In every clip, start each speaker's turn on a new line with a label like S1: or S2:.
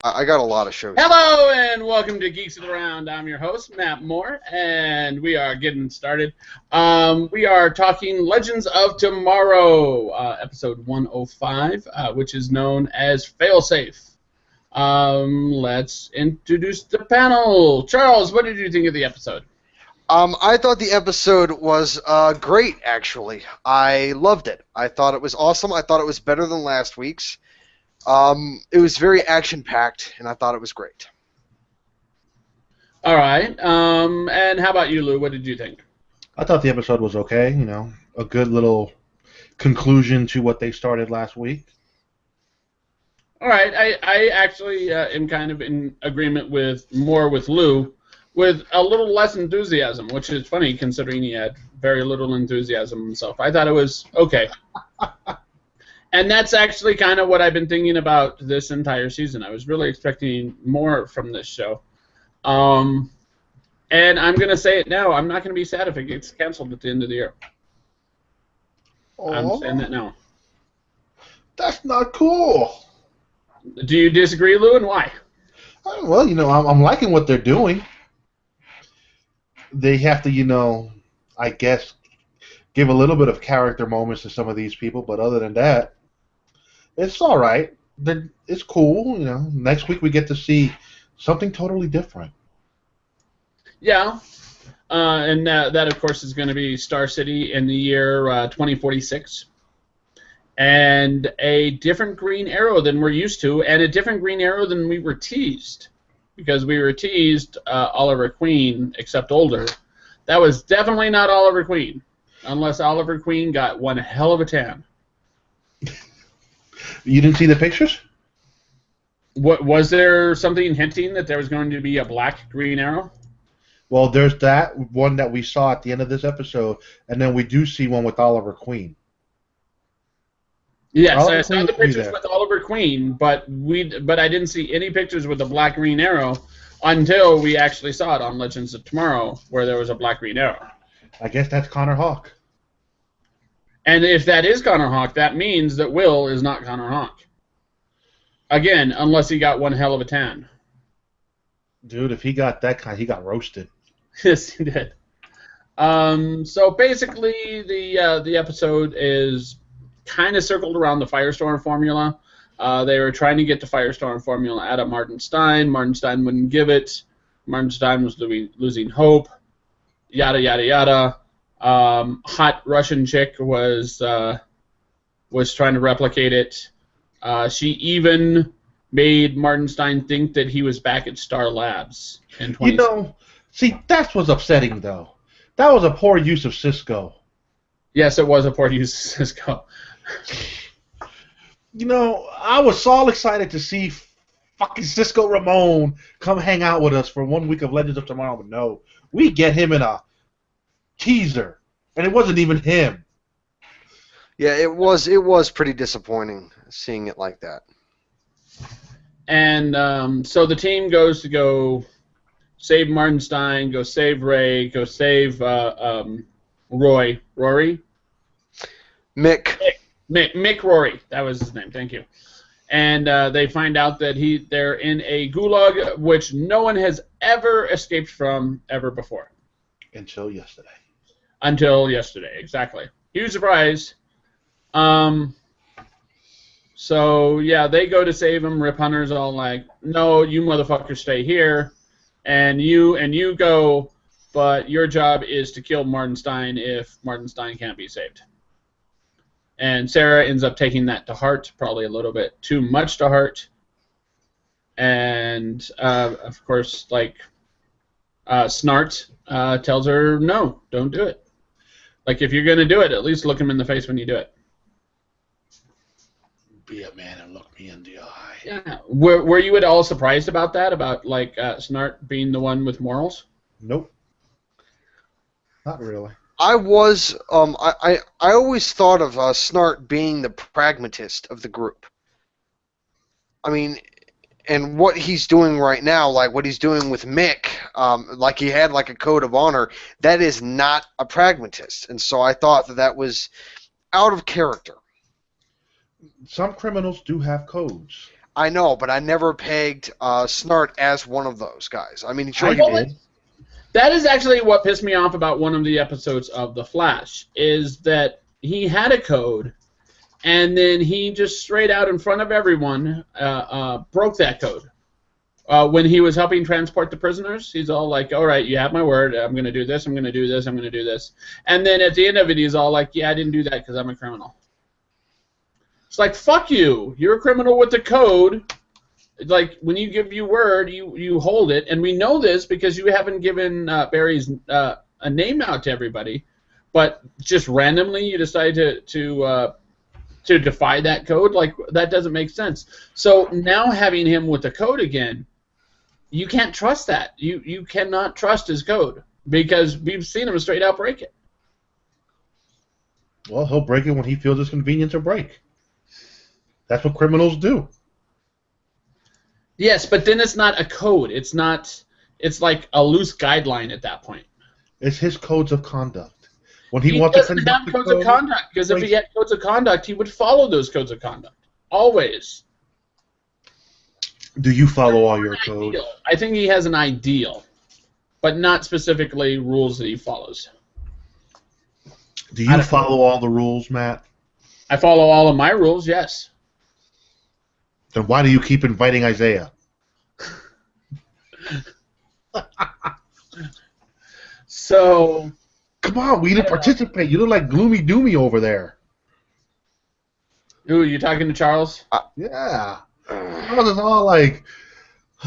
S1: I got a lot of shows.
S2: Hello and welcome to Geeks of the Round. I'm your host, Matt Moore, and we are getting started. We are talking Legends of Tomorrow, episode 105, which is known as Failsafe. Let's introduce the panel. Charles, what did you think of the episode?
S1: I thought the episode was great, actually. I loved it. I thought it was awesome. I thought it was better than last week's. It was very action-packed, and I thought it was great.
S2: All right. And how about you, Lou? What did you think?
S3: I thought the episode was okay. You know, a good little conclusion to what they started last week.
S2: All right. I actually am kind of in agreement with Lou, with a little less enthusiasm, which is funny considering he had very little enthusiasm himself. I thought it was okay. And that's actually kind of what I've been thinking about this entire season. I was really expecting more from this show. And I'm going to say it now. I'm not going to be sad if it gets canceled at the end of the year. I'm saying that now.
S3: That's not cool.
S2: Do you disagree, Lou, and why?
S3: Well, you know, I'm liking what they're doing. They have to, you know, I guess, give a little bit of character moments to some of these people, but other than that, it's all right. It's cool, you know. Next week we get to see something totally different.
S2: Yeah, and that, of course, is going to be Star City in the year 2046. And a different Green Arrow than we're used to, and a different Green Arrow than we were teased. Because we were teased Oliver Queen, except older. That was definitely not Oliver Queen, unless Oliver Queen got one hell of a tan.
S3: You didn't see the pictures?
S2: What was there something hinting that there was going to be a black Green Arrow?
S3: Well, there's that one that we saw at the end of this episode, and then we do see one with Oliver Queen.
S2: Yes, I saw the pictures with Oliver Queen, but I didn't see any pictures with the black Green Arrow until we actually saw it on Legends of Tomorrow, where there was a black Green Arrow.
S3: I guess that's Connor Hawke.
S2: And if that is Connor Hawke, that means that Will is not Connor Hawke. Again, unless he got one hell of a tan.
S3: Dude, if he got that kind, he got roasted.
S2: Yes, he did. So basically, the episode is kind of circled around the Firestorm formula. They were trying to get the Firestorm formula out of Martin Stein. Martin Stein wouldn't give it. Martin Stein was losing hope. Yada yada yada. Hot Russian chick was trying to replicate it. She even made Martin Stein think that he was back at Star Labs in 20.
S3: You know, see, that's what's upsetting, though. That was a poor use of Cisco.
S2: Yes, it was a poor use of Cisco.
S3: You know, I was all excited to see fucking Cisco Ramon come hang out with us for 1 week of Legends of Tomorrow, but no. We get him in a teaser, and it wasn't even him.
S1: Yeah, it was pretty disappointing seeing it like that.
S2: And so the team goes to go save Martin Stein, go save Ray, go save Rory. Mick Rory. That was his name. Thank you. And they find out that they're in a gulag which no one has ever escaped from ever before.
S3: Until yesterday.
S2: Until yesterday, exactly. Huge surprise. So yeah, they go to save him. Rip Hunter's all like, "No, you motherfuckers stay here, and you go, but your job is to kill Martin Stein if Martin Stein can't be saved." And Sarah ends up taking that to heart, probably a little bit too much to heart. And of course, like Snart tells her, "No, don't do it. Like if you're gonna do it, at least look him in the face when you do it."
S3: Be a man and look me in the eye.
S2: Yeah. Were you at all surprised about that? About like Snart being the one with morals?
S3: Nope. Not really.
S1: I was. I always thought of Snart being the pragmatist of the group. I mean, and what he's doing right now, like what he's doing with Mick, like he had like a code of honor. That is not a pragmatist, and so I thought that was out of character.
S3: Some criminals do have codes.
S1: I know, but I never pegged Snart as one of those guys. I mean, sure
S3: I
S1: he
S3: did.
S2: That is actually what pissed me off about one of the episodes of The Flash, is that he had a code, and then he just straight out in front of everyone broke that code. When he was helping transport the prisoners, he's all like, all right, you have my word, I'm going to do this, I'm going to do this, I'm going to do this. And then at the end of it, he's all like, yeah, I didn't do that because I'm a criminal. It's like, fuck you. You're a criminal with the code. Like, when you give your word, you hold it. And we know this because you haven't given Barry's a name out to everybody. But just randomly you decide to defy that code. Like, that doesn't make sense. So now having him with the code again, you can't trust that. You cannot trust his code because we've seen him straight out break it.
S3: Well, he'll break it when he feels it's convenient to break. That's what criminals do.
S2: Yes, but then it's not a code. It's like a loose guideline at that point.
S3: It's his codes of conduct. When he wants to
S2: doesn't have codes of conduct, because if he had codes of conduct, he would follow those codes of conduct. Always.
S3: Do you follow all your codes?
S2: I think he has an ideal, but not specifically rules that he follows.
S3: Do you follow all the rules, Matt?
S2: I follow all of my rules, yes.
S3: Then why do you keep inviting Isaiah?
S2: So...
S3: Come on, we didn't participate. You look like Gloomy Doomy over there.
S2: Ooh, you talking to Charles?
S3: Yeah. Charles is all like,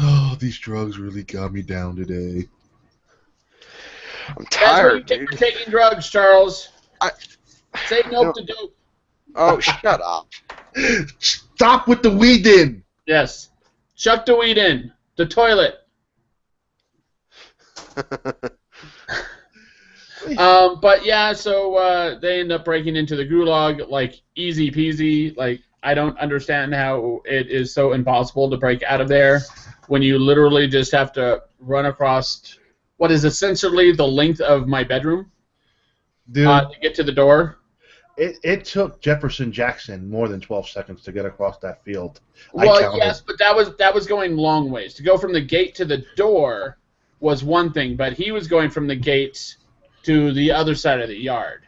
S3: oh, these drugs really got me down today.
S1: I'm tired,
S2: That's what you take for taking drugs, Charles. Say no to dope.
S1: Oh, shut up.
S3: Stop with the weed in.
S2: Yes. Chuck the weed in. The toilet. But yeah, so they end up breaking into the gulag, like, easy peasy. Like, I don't understand how it is so impossible to break out of there when you literally just have to run across what is essentially the length of my bedroom to get to the door.
S3: It took Jefferson Jackson more than 12 seconds to get across that field.
S2: Well, yes, but that was going long ways. To go from the gate to the door was one thing, but he was going from the gate to the other side of the yard.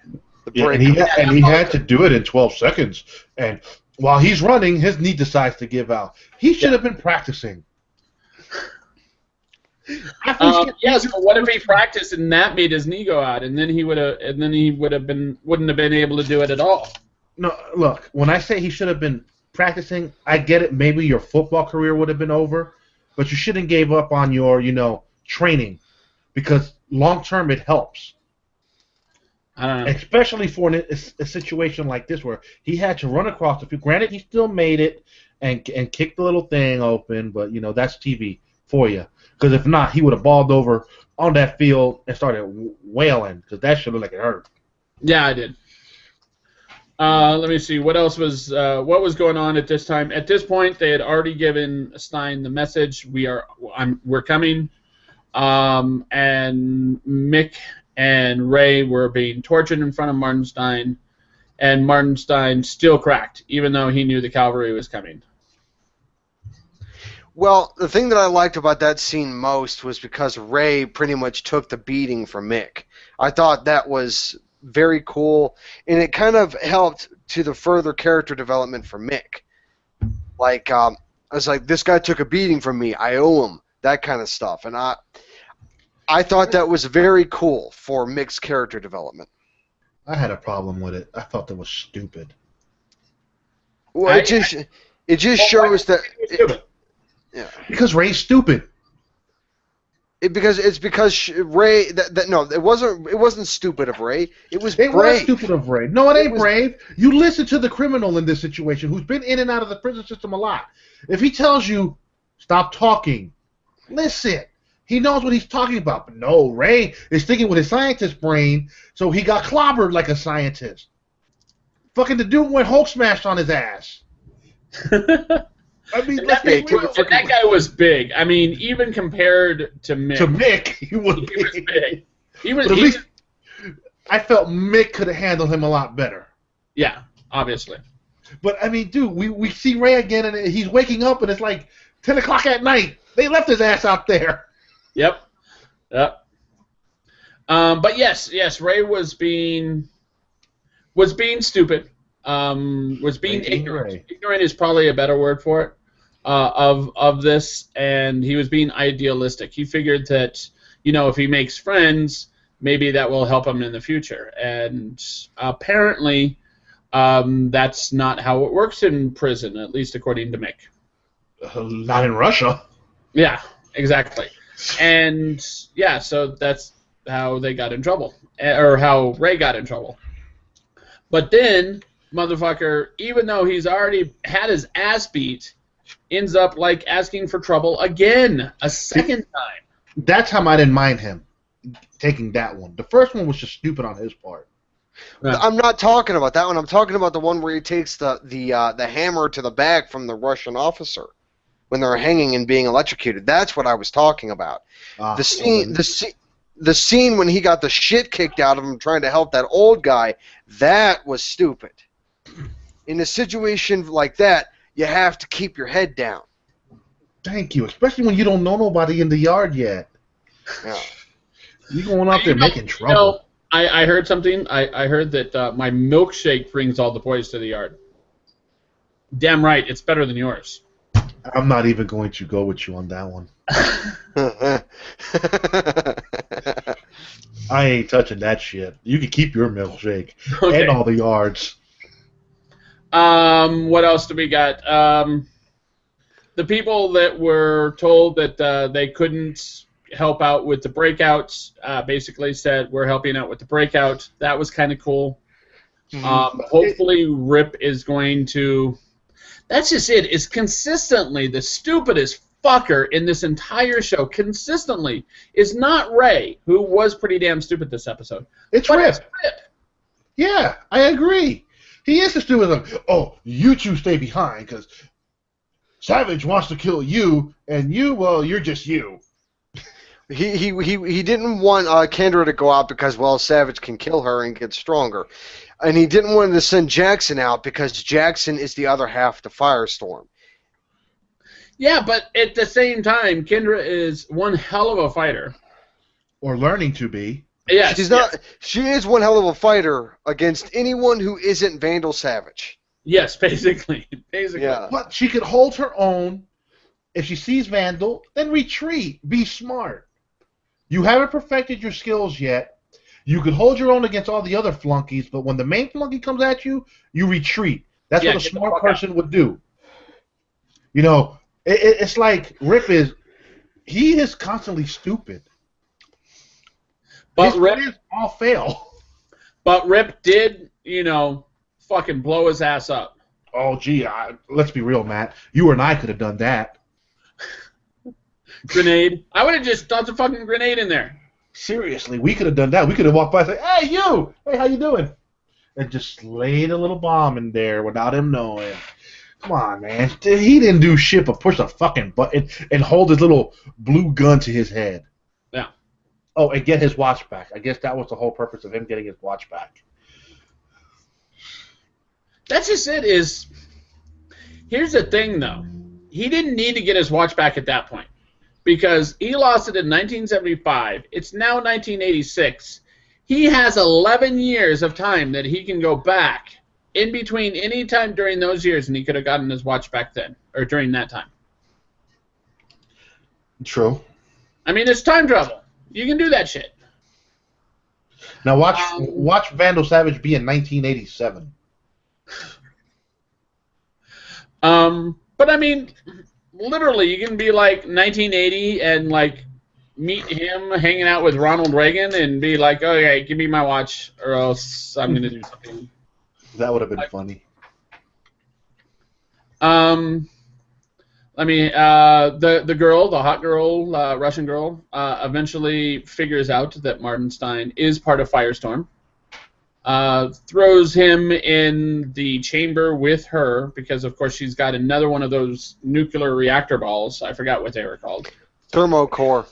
S3: Yeah, and he had to do it in 12 seconds. And while he's running, his knee decides to give out. He should have been practicing.
S2: Yes, but what if he practiced and that made his knee go out, and then he wouldn't have been able to do it at all.
S3: No, look, when I say he should have been practicing, I get it. Maybe your football career would have been over, but you shouldn't give up on your, training, because long term it helps.
S2: I don't know.
S3: Especially for a situation like this where he had to run across the field. Granted, he still made it and kicked the little thing open, but that's TV for you. Because if not, he would have balled over on that field and started wailing, because that should look like it hurt.
S2: Yeah, I did. Let me see. What else was going on at this time? At this point, they had already given Stein the message. We're coming. And Mick and Ray were being tortured in front of Martenstein, and Martenstein still cracked, even though he knew the cavalry was coming.
S1: Well, the thing that I liked about that scene most was because Ray pretty much took the beating from Mick. I thought that was very cool, and it kind of helped to the further character development for Mick. Like, I was like, this guy took a beating from me, I owe him, that kind of stuff. And I thought that was very cool for Mick's character development.
S3: I had a problem with it. I thought that was stupid.
S1: Well, it just shows that... Yeah.
S3: Because Ray's stupid.
S1: Because Ray no, it wasn't stupid of Ray. It was brave.
S3: Was stupid of Ray. No, it ain't brave. You listen to the criminal in this situation who's been in and out of the prison system a lot. If he tells you stop talking, listen. He knows what he's talking about. But no, Ray is thinking with his scientist brain, so he got clobbered like a scientist. Fucking the dude went Hulk smash on his ass. I mean,
S2: that guy was big. I mean, even compared to Mick.
S3: He was
S2: big.
S3: I felt Mick could have handled him a lot better.
S2: Yeah, obviously.
S3: But I mean, dude, we see Ray again, and he's waking up, and it's like 10 o'clock at night. They left his ass out there.
S2: Yep. But yes, Ray was being stupid. Was being ignorant.
S3: Ray.
S2: Ignorant is probably a better word for it. Of this, and he was being idealistic. He figured that, if he makes friends, maybe that will help him in the future. And apparently, that's not how it works in prison, at least according to Mick.
S3: Not in Russia.
S2: Yeah, exactly. And yeah, so that's how they got in trouble, or how Ray got in trouble. But then, motherfucker, even though he's already had his ass beat, ends up like asking for trouble again, a second time.
S3: That's how I didn't mind him taking that one. The first one was just stupid on his part.
S2: Yeah.
S1: I'm not talking about that one. I'm talking about the one where he takes the hammer to the back from the Russian officer when they're hanging and being electrocuted. That's what I was talking about. The scene when he got the shit kicked out of him trying to help that old guy, that was stupid. In a situation like that, you have to keep your head down.
S3: Thank you, especially when you don't know nobody in the yard yet.
S1: Yeah.
S3: You're going out there making trouble.
S2: I heard something. I heard that my milkshake brings all the boys to the yard. Damn right, it's better than yours.
S3: I'm not even going to go with you on that one. I ain't touching that shit. You can keep your milkshake
S2: Okay.
S3: and all the yards.
S2: What else do we got? The people that were told that they couldn't help out with the breakouts basically said, we're helping out with the breakout. That was kind of cool. Hopefully Rip is going to... That's just it. Is consistently the stupidest fucker in this entire show. Consistently is not Ray, who was pretty damn stupid this episode.
S3: It's Rip. Yeah, I agree. He is the stupid one. Oh, you two stay behind because Savage wants to kill you, and you, well, you're just you.
S1: He didn't want Kendra to go out because, well, Savage can kill her and get stronger. And he didn't want to send Jackson out because Jackson is the other half to Firestorm.
S2: Yeah, but at the same time, Kendra is one hell of a fighter.
S3: Or learning to be.
S2: Yes,
S1: She's not. She is one hell of a fighter against anyone who isn't Vandal Savage.
S2: Yes, basically.
S1: Yeah.
S3: But she could hold her own. If she sees Vandal, then retreat. Be smart. You haven't perfected your skills yet. You could hold your own against all the other flunkies, but when the main flunky comes at you, you retreat. That's what a smart person would do. It's like Rip is. He is constantly stupid.
S2: But
S3: His
S2: Rip
S3: plans all fail.
S2: But Rip did, fucking blow his ass up.
S3: Oh, gee, let's be real, Matt. You and I could have done that.
S2: Grenade. I would have just dumped a fucking grenade in there.
S3: Seriously, we could have done that. We could have walked by and said, "Hey, you! Hey, how you doing?" And just laid a little bomb in there without him knowing. Come on, man. He didn't do shit but push a fucking button and hold his little blue gun to his head.
S2: Yeah.
S3: Oh, and get his watch back. I guess that was the whole purpose of him getting his watch back.
S2: That's just it. Here's the thing, though. He didn't need to get his watch back at that point. Because he lost it in 1975. It's now 1986. He has 11 years of time that he can go back in between any time during those years, and he could have gotten his watch back then, or during that time.
S3: True.
S2: I mean, it's time travel. You can do that shit.
S3: Now watch Vandal Savage be in 1987.
S2: But I mean, literally, you can be like 1980 and like meet him hanging out with Ronald Reagan and be like, "Okay, give me my watch, or else I'm gonna do something."
S3: That would have been funny.
S2: I mean, the girl, the hot girl, Russian girl, eventually figures out that Martenstein is part of Firestorm. Throws him in the chamber with her because, of course, she's got another one of those nuclear reactor balls. I forgot what they were called.
S1: Thermocore.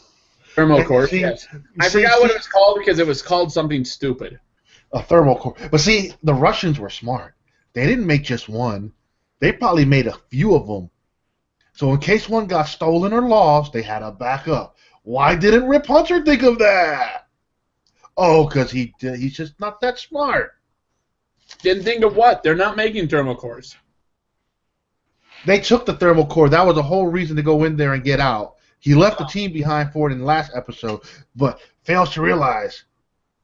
S2: Thermocore, yes. I forgot what it was called because it was called something stupid.
S3: A thermal core. But see, the Russians were smart. They didn't make just one. They probably made a few of them. So in case one got stolen or lost, they had a backup. Why didn't Rip Hunter think of that? Oh, because he's just not that smart.
S2: Didn't think of what? They're not making thermal cores.
S3: They took the thermal core. That was the whole reason to go in there and get out. He left the team behind for it in the last episode, but fails to realize,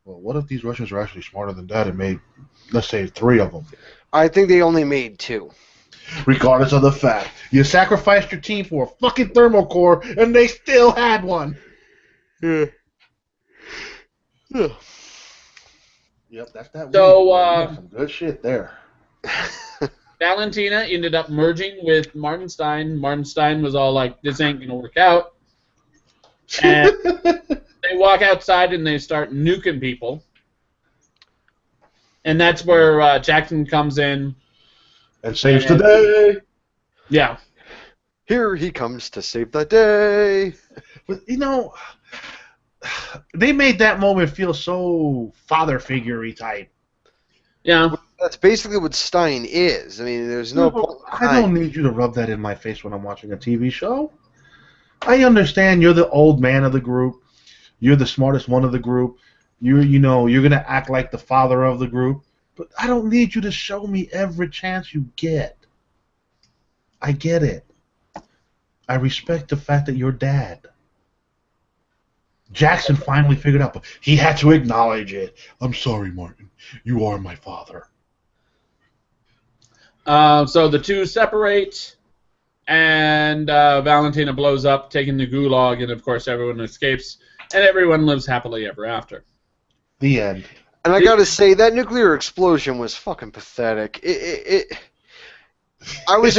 S3: well, what if these Russians are actually smarter than that and made, let's say, 3 of them?
S1: I think they only made 2.
S3: Regardless of the fact, you sacrificed your team for a fucking thermal core, and they still had one.
S1: Yeah.
S3: Yep, that's that.
S2: So,
S3: some good shit there.
S2: Valentina ended up merging with Martin Stein. Martin Stein was all like, this ain't going to work out. And they walk outside and they start nuking people. And that's where Jackson comes in.
S3: And saves the day.
S2: Yeah.
S1: Here he comes to save the day.
S3: But, they made that moment feel so father figure-y type.
S2: Yeah.
S1: That's basically what Stein is. I mean, there's no point.
S3: I don't need you to rub that in my face when I'm watching a TV show. I understand you're the old man of the group. You're the smartest one of the group. You're going to act like the father of the group. But I don't need you to show me every chance you get. I get it. I respect the fact that you're dad. Jackson finally figured out, but he had to acknowledge it. I'm sorry, Martin. You are my father.
S2: So the two separate, and Valentina blows up, taking the gulag, and of course everyone escapes, and everyone lives happily ever after.
S3: The end.
S1: And I gotta say, that nuclear explosion was fucking pathetic. I was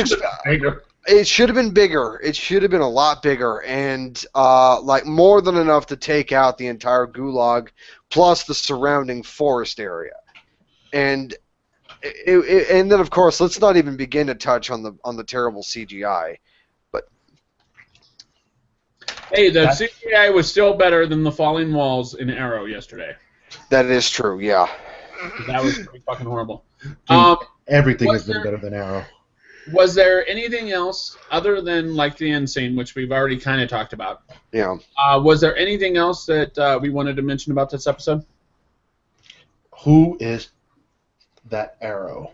S1: it should have been bigger. It should have been a lot bigger, and like more than enough to take out the entire gulag, plus the surrounding forest area. And and then of course, let's not even begin to touch on the terrible CGI. But
S2: hey, the CGI was still better than the falling walls in Arrow yesterday.
S1: That is true, yeah.
S2: That was pretty fucking horrible.
S3: Dude, everything has been better than Arrow.
S2: Was there anything else other than like the end scene, which we've already kind of talked about?
S1: Yeah.
S2: Was there anything else that we wanted to mention about this episode?
S3: Who is that Arrow?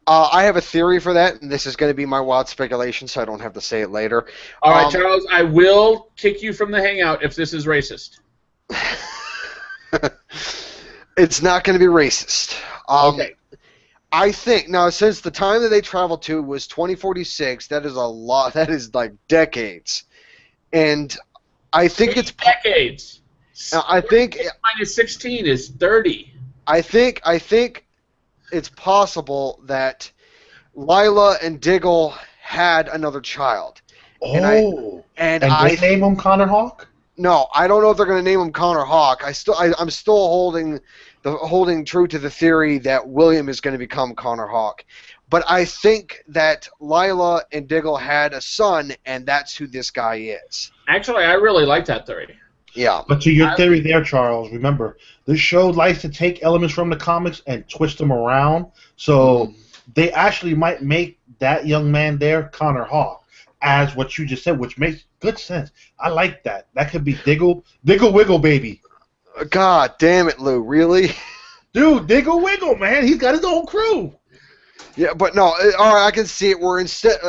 S1: I have a theory for that, and this is going to be my wild speculation, so I don't have to say it later.
S2: All right, Charles, I will kick you from the hangout if this is racist.
S1: It's not going to be racist.
S2: Okay.
S1: I think, now, since the time that they traveled to was 2046, that is a lot. That is like decades. And I think it's
S2: decades.
S1: I think
S2: minus 16 is 30.
S1: I think it's possible that Lila and Diggle had another child.
S3: Oh.
S1: And
S3: they name him Connor Hawk?
S1: No, I don't know if they're going to name him Connor Hawk. I'm still holding true to the theory that William is going to become Connor Hawk. But I think that Lila and Diggle had a son, and that's who this guy is.
S2: Actually, I really like that theory.
S1: Yeah.
S3: But to your theory there, Charles, remember, this show likes to take elements from the comics and twist them around. So they actually might make that young man there Connor Hawk, as what you just said, which makes good sense. I like that. That could be Diggle Wiggle Baby.
S1: God damn it, Lou! Really?
S3: Dude, Diggle Wiggle, man. He's got his own crew.
S1: Yeah, but no. All right, I can see it. Where instead,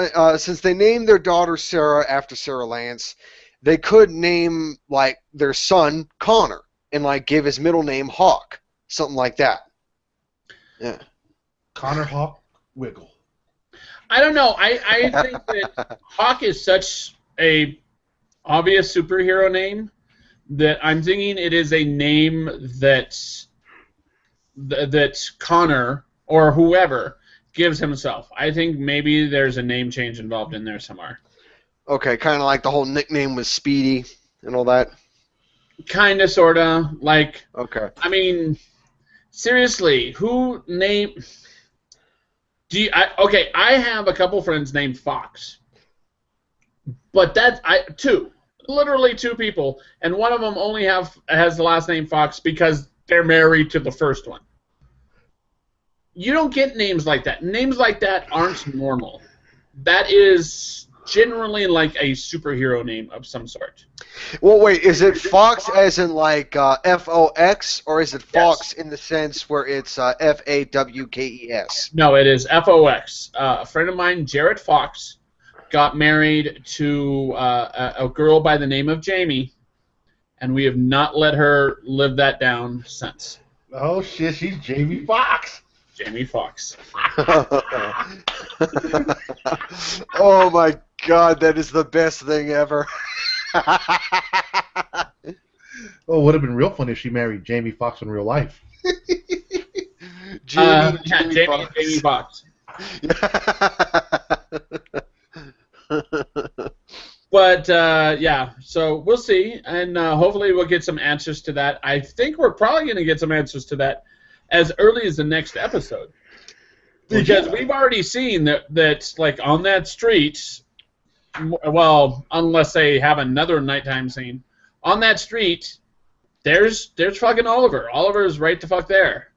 S1: since they named their daughter Sarah after Sarah Lance, they could name like their son Connor and like give his middle name Hawk, something like that. Yeah.
S3: Connor Hawk Wiggle.
S2: I don't know. I think that Hawk is such a obvious superhero name that I'm thinking it is a name that Connor or whoever gives himself. I think maybe there's a name change involved in there somewhere.
S1: Okay, kind of like the whole nickname was Speedy and all that.
S2: Kind of, sort of. Like,
S1: okay.
S2: I mean, seriously, who named... I have a couple friends named Fox. But literally two people, and one of them only has the last name Fox because they're married to the first one. you don't get names like that. Names like that aren't normal. That is generally like a superhero name of some sort.
S1: Well, wait, is it Fox as in like Fox, or is it Fox
S2: Yes.
S1: in the sense where it's Fawkes?
S2: No, it is FOX. A friend of mine, Jarrett Fox, got married to a girl by the name of Jamie, and we have not let her live that down since.
S3: Oh shit, she's Jamie Foxx.
S2: Jamie Fox.
S1: Oh my God, that is the best thing ever.
S3: Oh, it would have been real funny if she married Jamie Foxx in real life.
S1: Jamie
S2: Jamie Fox. But yeah, so we'll see, and hopefully we'll get some answers to that. I think we're probably going to get some answers to that as early as the next episode, because we've already seen that like on that street. Well, unless they have another nighttime scene on that street, there's fucking Oliver. Oliver's right the fuck there.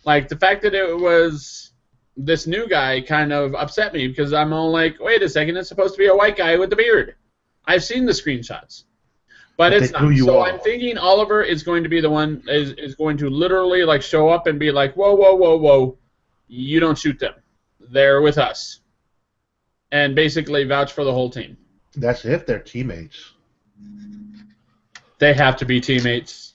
S2: Like the fact that it was this new guy kind of upset me because I'm all like, wait a second, it's supposed to be a white guy with the beard. I've seen the screenshots, but it's not. So I'm thinking Oliver is going to be the one is going to literally like show up and be like, whoa, whoa, whoa, whoa, you don't shoot them. They're with us, and basically vouch for the whole team.
S3: That's if they're teammates.
S2: They have to be teammates.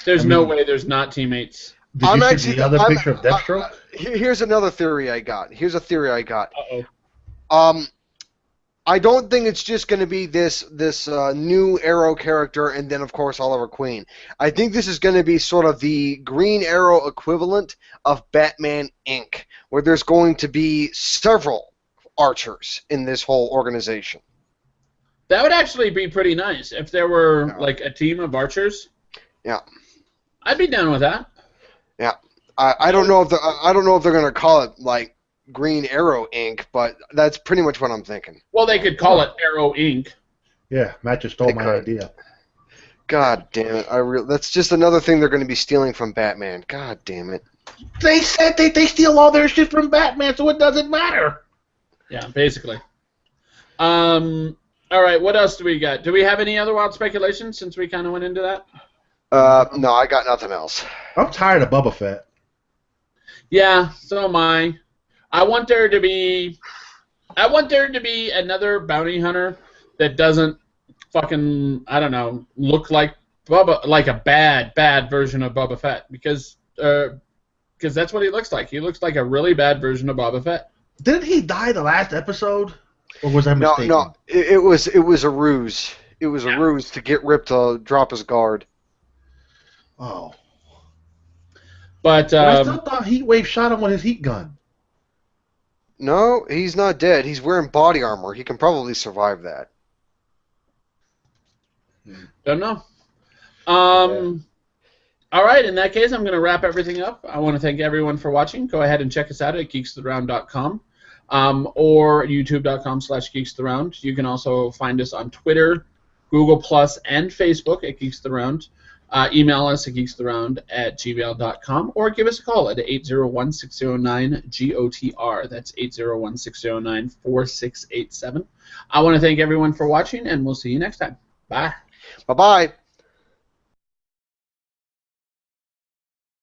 S2: There's no way there's not teammates.
S3: Did you see the other picture of Deathstroke?
S1: Here's another theory I got.
S2: Uh-oh.
S1: I don't think it's just going to be this new Arrow character and then, of course, Oliver Queen. I think this is going to be sort of the Green Arrow equivalent of Batman Inc., where there's going to be several Archers in this whole organization.
S2: That would actually be pretty nice if there were like a team of Archers.
S1: Yeah.
S2: I'd be down with that.
S1: Yeah. I don't know if they're going to call it like Green Arrow Inc., but that's pretty much what I'm thinking.
S2: Well, they could call it Arrow Inc.
S3: Yeah, Matt just stole my idea.
S1: God damn it! That's just another thing they're going to be stealing from Batman. God damn it!
S3: They said they steal all their shit from Batman, so it doesn't matter.
S2: Yeah, basically. All right, what else do we got? Do we have any other wild speculation since we kind of went into that?
S1: No, I got nothing else.
S3: I'm tired of Boba Fett.
S2: Yeah, so am I. I want there to be another bounty hunter that doesn't fucking, I don't know, look like a bad version of Boba Fett, because that's what he looks like. He looks like a really bad version of Boba Fett.
S3: Didn't he die the last episode? Or was I mistaken?
S1: No, it was a ruse. It was a ruse to get Rip to drop his guard.
S3: Oh.
S2: But
S3: I still thought Heatwave shot him with his heat gun.
S1: No, he's not dead. He's wearing body armor. He can probably survive that.
S2: Don't know. All right, in that case, I'm going to wrap everything up. I want to thank everyone for watching. Go ahead and check us out at geekstheround.com or youtube.com/geekstheround. You can also find us on Twitter, Google+, and Facebook at geekstheround. Email us at geekstheround@gmail.com or give us a call at 801-609-GOTR. That's 801-609-4687. I want to thank everyone for watching, and we'll see you next time. Bye.
S1: Bye-bye.